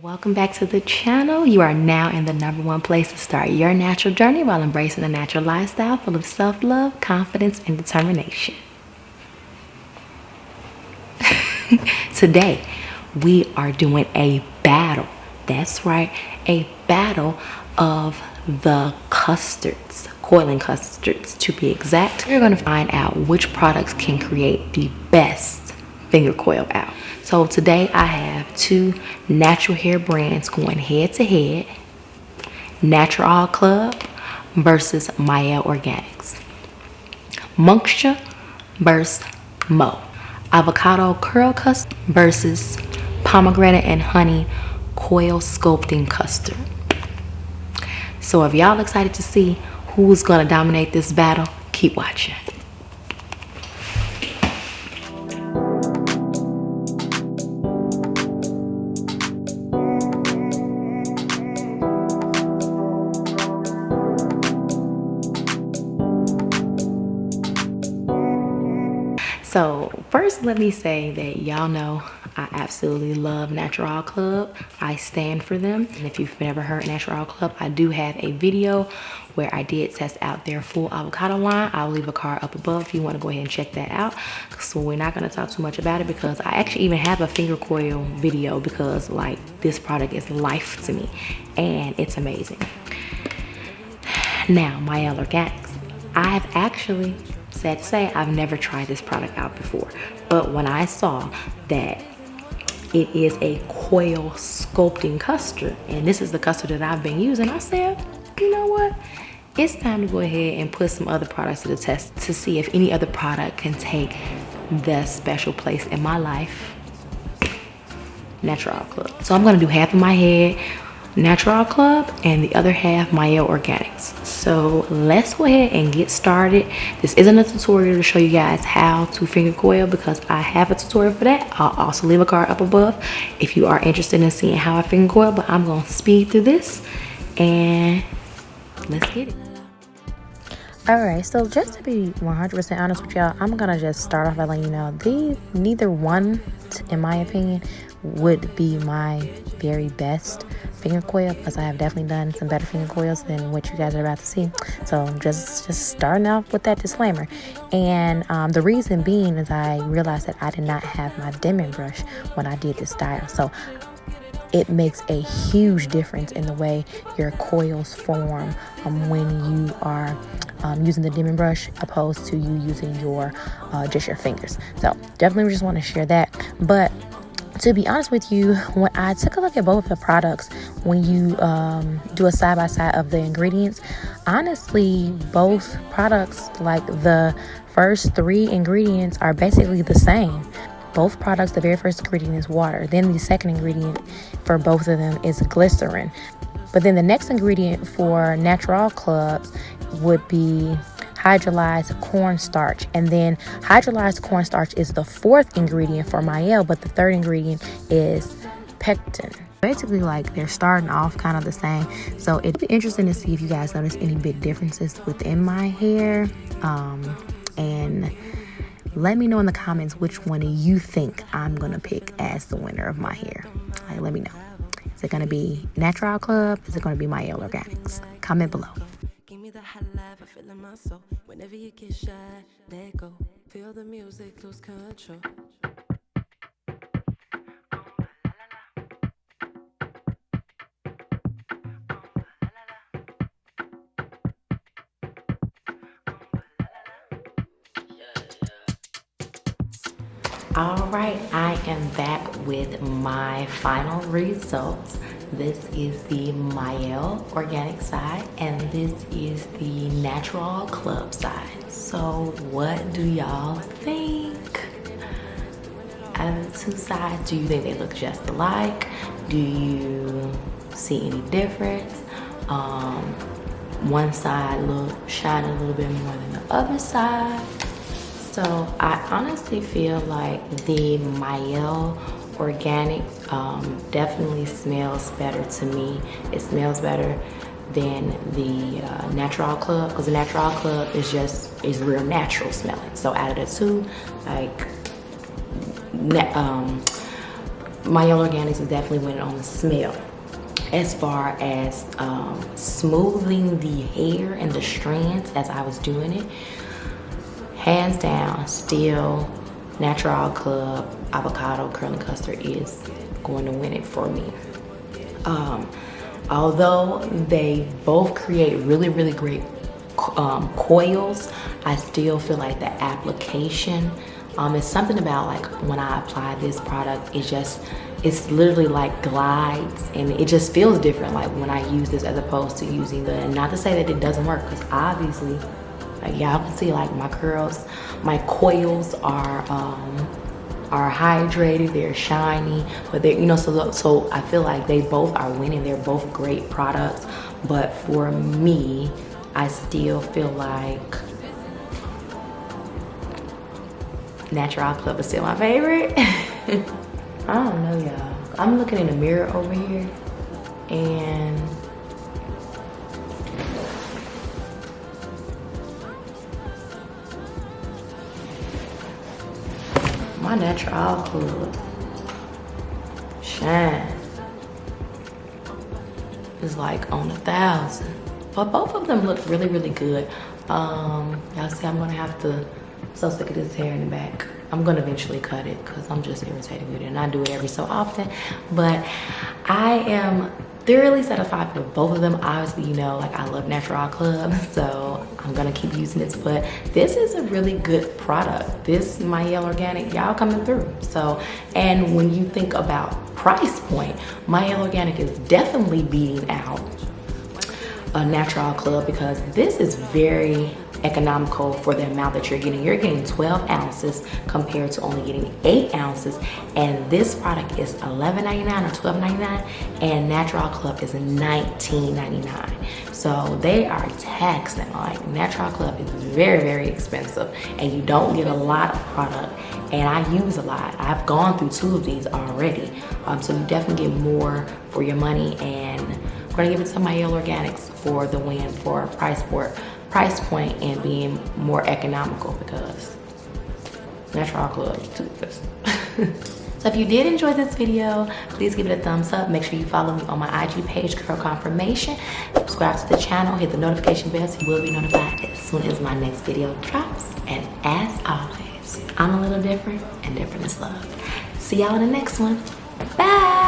Welcome back to the channel. You are now in the #1 place to start your natural journey while embracing a natural lifestyle full of self-love, confidence, and determination. Today, we are doing a battle. That's right, a battle of the custards, coiling custards to be exact. We're going to find out which products can create the best finger coil out. So today I have two natural hair brands going head to head. Naturall Club versus Mielle Organics. Moksha versus Mo. Avocado Curl Custard versus Pomegranate and Honey Coil Sculpting Custard. So if y'all excited to see who's gonna dominate this battle, keep watching. So first, let me say that y'all know I absolutely love Naturall Club. I stand for them. And if you've never heard Naturall Club, I do have a video where I did test out their full avocado line. I'll leave a card up above if you want to go ahead and check that out. So we're not going to talk too much about it because I actually even have a finger coil video because like this product is life to me and it's amazing. Now, Mielle Organics. I've actually, sad to say, I've never tried this product out before. But when I saw that it is a coil sculpting custard, and this is the custard that I've been using, I said, you know what? It's time to go ahead and put some other products to the test to see if any other product can take the special place in my life, Naturall Club. So I'm gonna do half of my head Naturall Club and the other half Mielle Organics. So let's go ahead and get started. This isn't a tutorial to show you guys how to finger coil because I have a tutorial for that. I'll also leave a card up above if you are interested in seeing how I finger coil, but I'm gonna speed through this and let's get it. Alright, so just to be 100% honest with y'all, I'm gonna just start off by letting you know neither one, in my opinion, would be my very best finger coil because I have definitely done some better finger coils than what you guys are about to see. So just starting off with that disclaimer. And the reason being is I realized that I did not have my dimming brush when I did this style. So it makes a huge difference in the way your coils form when you are using the dimming brush opposed to you using your just your fingers. So definitely just want to share that. But to be honest with you, when I took a look at both of the products, when you do a side-by-side of the ingredients, honestly, both products, like the first 3 ingredients are basically the same. Both products, the very first ingredient is water. Then the second ingredient for both of them is glycerin. But then the next ingredient for Naturall Clubs would be hydrolyzed cornstarch, and then hydrolyzed cornstarch is the 4th ingredient for Mielle, but the 3rd ingredient is pectin. Basically, like, they're starting off kind of the same, so it'd be interesting to see if you guys notice any big differences within my hair, and let me know in the comments which one you think I'm gonna pick as the winner of my hair. Like, let me know. Is it gonna be Naturall Club? Is it gonna be Mielle Organics? Comment below. The high life, I feel in my soul. Whenever you get shy, let go. Feel the music, lose control. All right, I am back with my final results. This is the Mielle Organic side, and this is the Naturall Club side. So what do y'all think? Out of the 2 sides, do you think they look just alike? Do you see any difference? One side shine a little bit more than the other side. So I honestly feel like the Mielle Organic definitely smells better to me. It smells better than the Naturall Club because the Naturall Club is real natural smelling. So out of the 2, like Mielle Organics is definitely winning on the smell. As far as smoothing the hair and the strands as I was doing it, hands down, still Naturall Club Avocado Curling Custard is going to win it for me. Although they both create really, really great coils, I still feel like the application, it's something about like when I apply this product, it's literally like glides, and it just feels different like when I use this as opposed to using and not to say that it doesn't work, because obviously like y'all can see like my curls, my coils are hydrated, they're shiny, but they're, you know, so I feel like they both are winning. They're both great products, but for me, I still feel like Naturall Club is still my favorite. I don't know, y'all. I'm looking in the mirror over here, and my Naturall Club shine is like on 1,000. But both of them look really, really good. Y'all see I'm gonna have to, so sick of this hair in the back. I'm gonna eventually cut it because I'm just irritated with it, and I do it every so often. But I am thoroughly satisfied with both of them. Obviously, you know, like I love Naturall Club, so I'm gonna keep using this. But this is a really good product. This Mielle Organic, y'all coming through. So, and when you think about price point, Mielle Organic is definitely beating out a Naturall Club, because this is very economical for the amount that you're getting. You're getting 12 ounces compared to only getting 8 ounces, and this product is $11.99 or $12.99, and Naturall Club is $19.99. So they are taxing. Like Naturall Club is very, very expensive, and you don't get a lot of product, and I use a lot. I've gone through 2 of these already, so you definitely get more for your money, and I'm gonna give it to Mielle Organics for the win for price point and being more economical, because Naturall Club is too expensive. So if you did enjoy this video, please give it a thumbs up. Make sure you follow me on my IG page, Girl Confirmation. Subscribe to the channel, hit the notification bell so you will be notified as soon as my next video drops. And as always, I'm a little different, and different is love. See y'all in the next one. Bye.